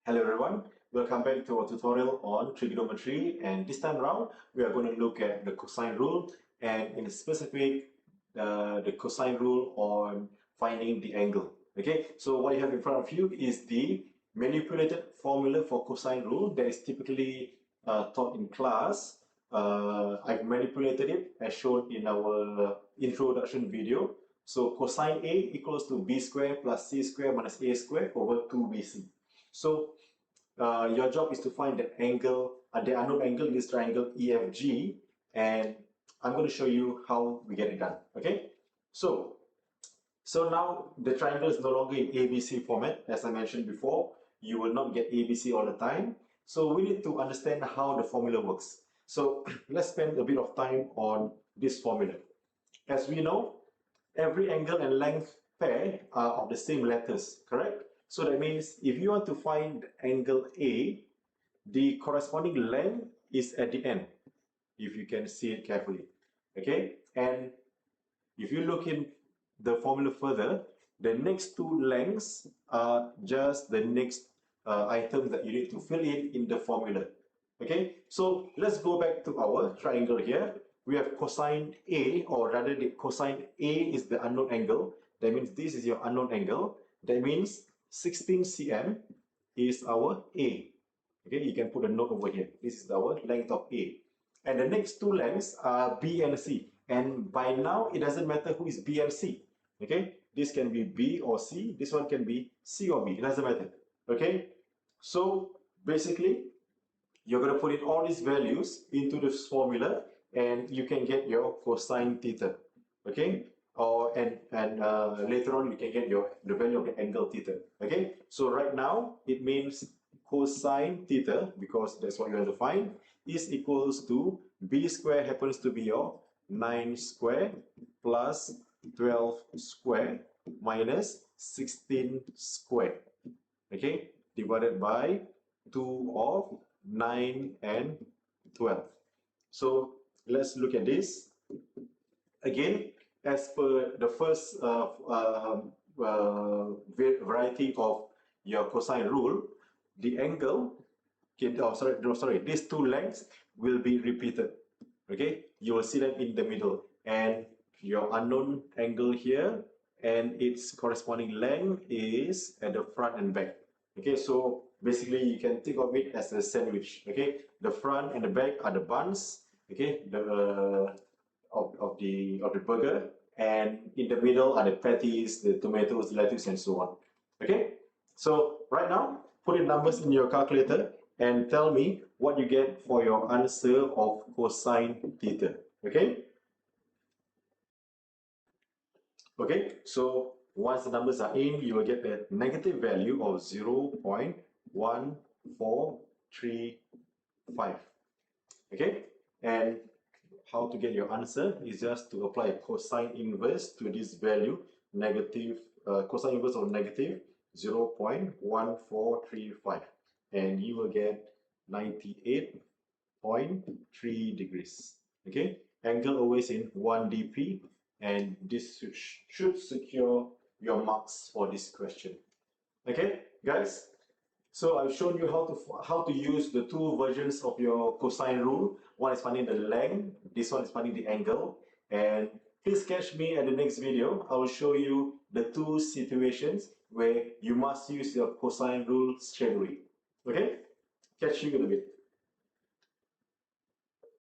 Hello everyone, welcome back to our tutorial on trigonometry, and this time around we are going to look at the cosine rule, and in specific the cosine rule on finding the angle. Okay, so what you have in front of you is the manipulated formula for cosine rule that is typically taught in class. I've manipulated it as shown in our introduction video. So cosine A equals to b square plus c square minus a square over 2bc. So your job is to find the angle, the unknown angle in this triangle EFG, and I'm going to show you how we get it done. Okay, so now the triangle is no longer in ABC format. As I mentioned before, you will not get ABC all the time. So we need to understand how the formula works. So let's spend a bit of time on this formula. As we know, every angle and length pair are of the same letters, correct? So that means if you want to find angle A, the corresponding length is at the end, if you can see it carefully. Okay, and if you look in the formula further, the next two lengths are just the next items that you need to fill in the formula. Okay, so let's go back to our triangle here. We have cosine A, or rather the cosine A is the unknown angle. That means this is your unknown angle. That means 16 cm is our A. Okay, you can put a note over here. This is our length of A. And the next two lengths are B and C. And by now, it doesn't matter who is B and C. Okay, this can be B or C. This one can be C or B. It doesn't matter. Okay, so basically, you're going to put in all these values into this formula, and you can get your cosine theta. Okay, and later on you can get the value of the angle theta. Okay, so right now it means cosine theta, because that's what you have to find, is equals to b square happens to be your 9 square plus 12 square minus 16 square. Okay, divided by 2 of 9 and 12. So let's look at this. Again, as per the first variety of your cosine rule, the angle, these two lengths will be repeated. Okay, you will see them in the middle, and your unknown angle here and its corresponding length is at the front and back. Okay, so basically you can think of it as a sandwich. Okay, the front and the back are the buns. Okay, of the burger, and in the middle are the patties, the tomatoes, the lettuce, and so on. Okay, so right now put in numbers in your calculator and tell me what you get for your answer of cosine theta. Okay. Okay, so once the numbers are in, you will get a negative value of 0.1435. Okay, and how to get your answer is just to apply a cosine inverse to this value, negative cosine inverse of negative 0.1435, and you will get 98.3 degrees. Okay, angle always in 1 dp, and this should secure your marks for this question. Okay, guys, so I've shown you how to use the two versions of your cosine rule. One is finding the length, this one is finding the angle. And please catch me at the next video. I will show you the two situations where you must use your cosine rule straight away. Okay, catch you in a bit.